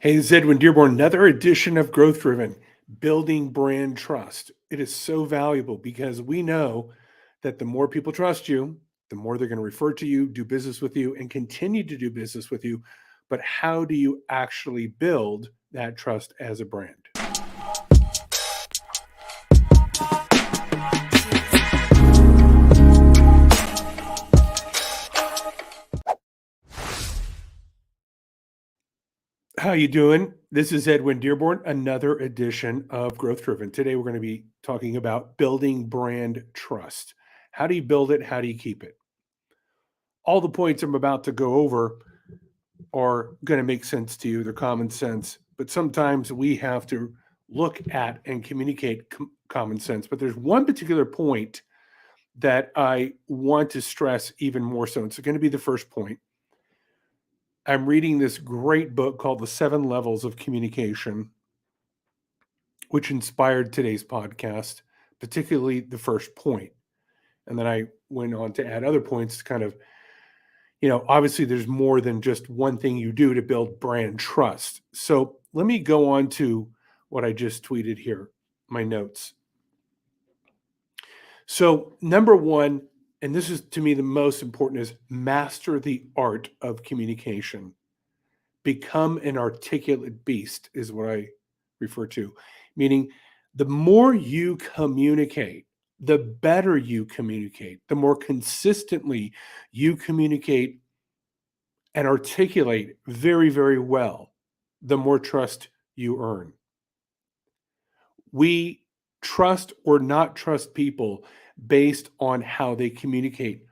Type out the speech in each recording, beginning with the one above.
Hey, this is Edwin Dearborn, another edition of Growth Driven, Building Brand Trust. It is so valuable because we know that the more people trust you, the more they're going to refer to you, do business with you, and continue to do business with you. But how do you actually build that trust as a brand? How you doing? This is Edwin Dearborn, another edition of Growth Driven. Today we're going to be talking about building brand trust. How do you build it? How do you keep it? All the points I'm about to go over are going to make sense to you. They're common sense, but sometimes we have to look at and communicate common sense. But there's one particular point that I want to stress even more so. It's going to be the first point. I'm reading this great book called The 7 Levels of Communication, which inspired today's podcast, particularly the first point. And then I went on to add other points to kind of, obviously there's more than just one thing you do to build brand trust. So let me go on to what I just tweeted here, my notes. So number one, and this is to me the most important, is master the art of communication. Become an articulate beast is what I refer to, meaning the more you communicate, the better you communicate, the more consistently you communicate and articulate very, very well, the more trust you earn. We trust or not trust people based on how they communicate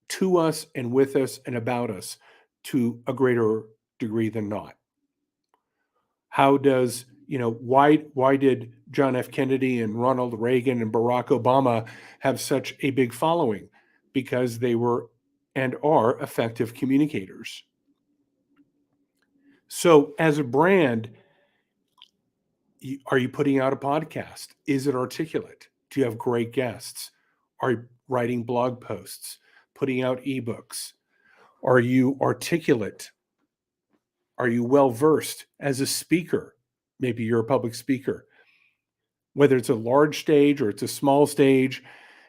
to us and with us and about us to a greater degree than not. How does, why did John F. Kennedy and Ronald Reagan and Barack Obama have such a big following? Because they were and are effective communicators. So as a brand, are you putting out a podcast? Is it articulate? Do you have great guests? Are you writing blog posts, putting out ebooks? Are you articulate? Are you well versed as a speaker? Maybe you're a public speaker. Whether it's a large stage or it's a small stage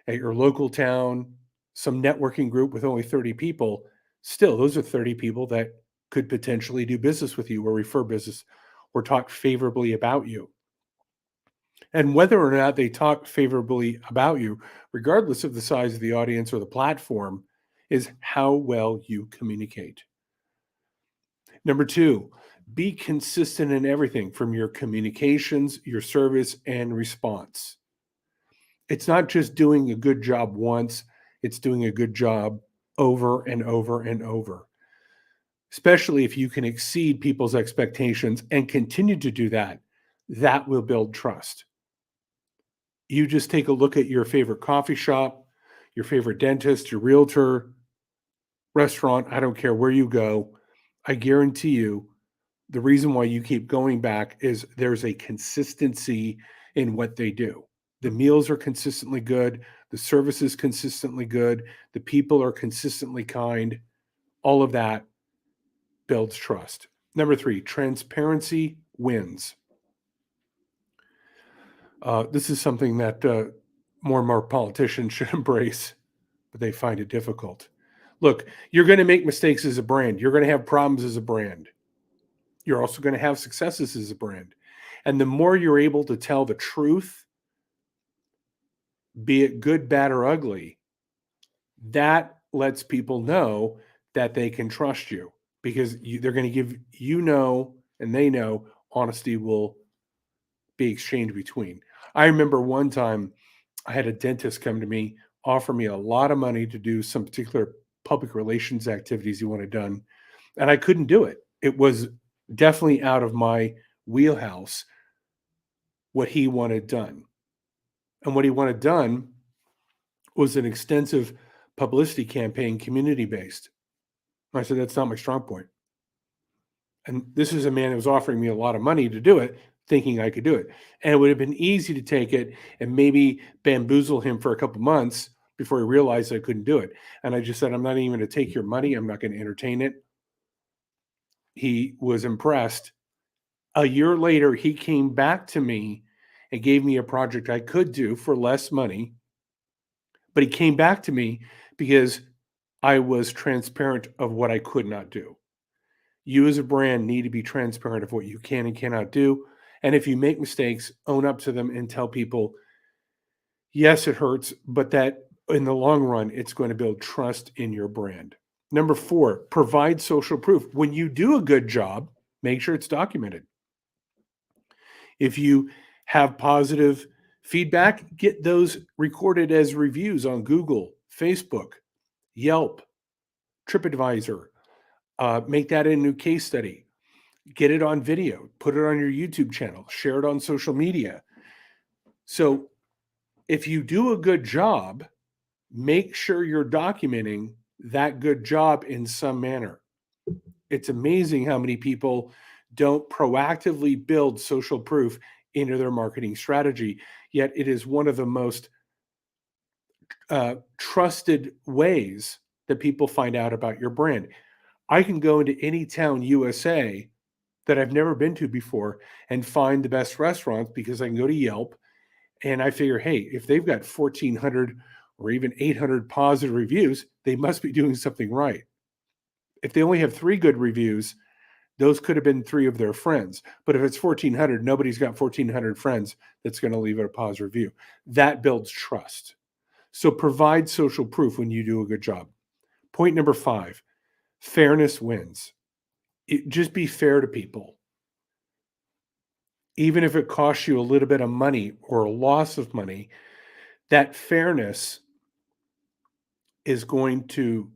at your local town, some networking group with only 30 people, still, those are 30 people that could potentially do business with you or refer business or talk favorably about you. And whether or not they talk favorably about you, regardless of the size of the audience or the platform, is how well you communicate. Number two, be consistent in everything from your communications, your service, and response. It's not just doing a good job once, it's doing a good job over and over and over. Especially if you can exceed people's expectations and continue to do that, that will build trust. You just take a look at your favorite coffee shop, your favorite dentist, your realtor, restaurant, I don't care where you go. I guarantee you the reason why you keep going back is there's a consistency in what they do. The meals are consistently good, the service is consistently good, the people are consistently kind. All of that builds trust. Number three, transparency wins. This is something that more and more politicians should embrace, but they find it difficult. Look, you're going to make mistakes as a brand. You're going to have problems as a brand. You're also going to have successes as a brand. And the more you're able to tell the truth, be it good, bad, or ugly, that lets people know that they can trust you because they're going to give and they know honesty will be exchanged between. I remember one time I had a dentist come to me, offer me a lot of money to do some particular public relations activities he wanted done, and I couldn't do it. It was definitely out of my wheelhouse what he wanted done. And what he wanted done was an extensive publicity campaign, community based. I said, that's not my strong point. And this is a man who was offering me a lot of money to do it, thinking I could do it. And it would have been easy to take it and maybe bamboozle him for a couple months before he realized I couldn't do it. And I just said, I'm not even going to take your money. I'm not going to entertain it. He was impressed A year later, he came back to me and gave me a project I could do for less money, but he came back to me because I was transparent of what I could not do. You as a brand need to be transparent of what you can and cannot do. And if you make mistakes, own up to them and tell people, yes, it hurts, but that in the long run, it's going to build trust in your brand. Number 4, provide social proof. When you do a good job, make sure it's documented. If you have positive feedback, get those recorded as reviews on Google, Facebook, Yelp, TripAdvisor. Make that a new case study. Get it on video, put it on your YouTube channel, share it on social media. So if you do a good job, make sure you're documenting that good job in some manner. It's amazing how many people don't proactively build social proof into their marketing strategy, yet it is one of the most trusted ways that people find out about your brand. I can go into any town USA that I've never been to before and find the best restaurants because I can go to Yelp and I figure, hey, if they've got 1,400 or even 800 positive reviews, they must be doing something right. If they only have 3 good reviews, those could have been 3 of their friends. But if it's 1,400, nobody's got 1,400 friends that's going to leave it a positive review. That builds trust. So provide social proof when you do a good job. Point number 5, fairness wins. Just be fair to people. Even if it costs you a little bit of money or a loss of money, that fairness is going to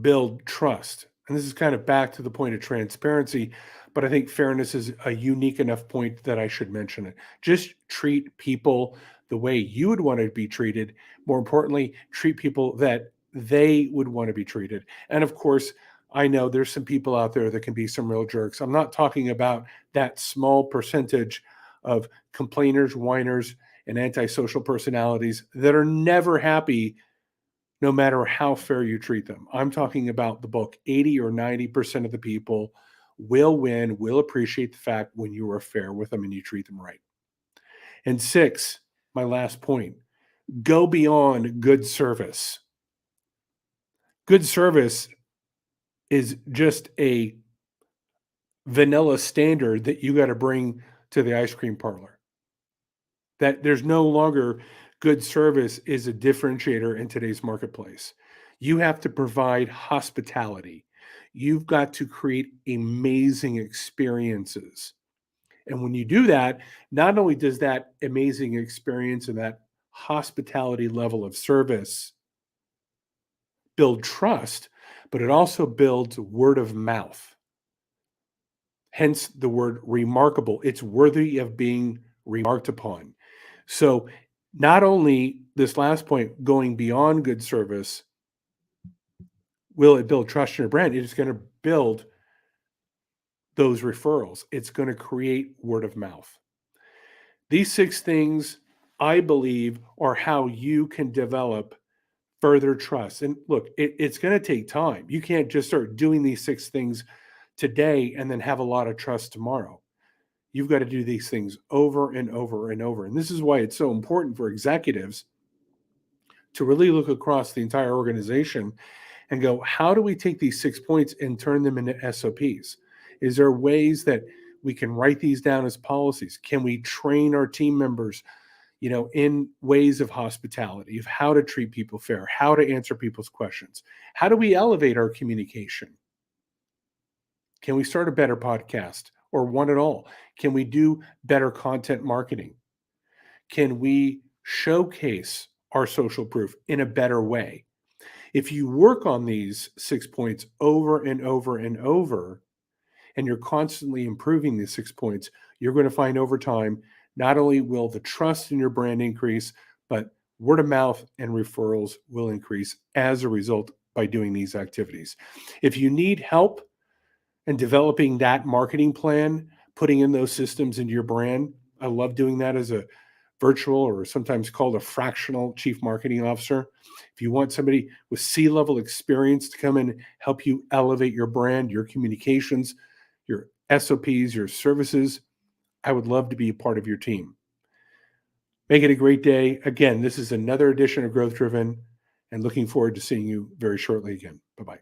build trust. And this is kind of back to the point of transparency, but I think fairness is a unique enough point that I should mention it. Just treat people the way you would want to be treated. More importantly, treat people that they would want to be treated. And of course, I know there's some people out there that can be some real jerks. I'm not talking about that small percentage of complainers, whiners, and antisocial personalities that are never happy no matter how fair you treat them. I'm talking about the bulk. 80 or 90% of the people will win, will appreciate the fact when you are fair with them and you treat them right. And 6, my last point, go beyond good service. Good service is just a vanilla standard that you got to bring to the ice cream parlor. That there's no longer good service is a differentiator in today's marketplace. You have to provide hospitality. You've got to create amazing experiences. And when you do that, not only does that amazing experience and that hospitality level of service build trust, but it also builds word of mouth. Hence the word remarkable. It's worthy of being remarked upon. So, not only this last point, going beyond good service, will it build trust in your brand? It is going to build those referrals. It's going to create word of mouth. These 6 things, I believe, are how you can develop further trust. And look, it's going to take time. You can't just start doing these 6 things today and then have a lot of trust tomorrow. You've got to do these things over and over and over. And this is why it's so important for executives to really look across the entire organization and go, how do we take these 6 points and turn them into SOPs? Is there ways that we can write these down as policies? Can we train our team members, in ways of hospitality, of how to treat people fair, how to answer people's questions? How do we elevate our communication? Can we start a better podcast or one at all? Can we do better content marketing? Can we showcase our social proof in a better way? If you work on these 6 points over and over and over, and you're constantly improving these 6 points, you're going to find over time, not only will the trust in your brand increase, but word of mouth and referrals will increase as a result by doing these activities. If you need help in developing that marketing plan, putting in those systems into your brand, I love doing that as a virtual or sometimes called a fractional chief marketing officer. If you want somebody with C-level experience to come in and help you elevate your brand, your communications, your SOPs, your services, I would love to be a part of your team. Make it a great day. Again, this is another edition of Growth Driven, and looking forward to seeing you very shortly again. Bye-bye.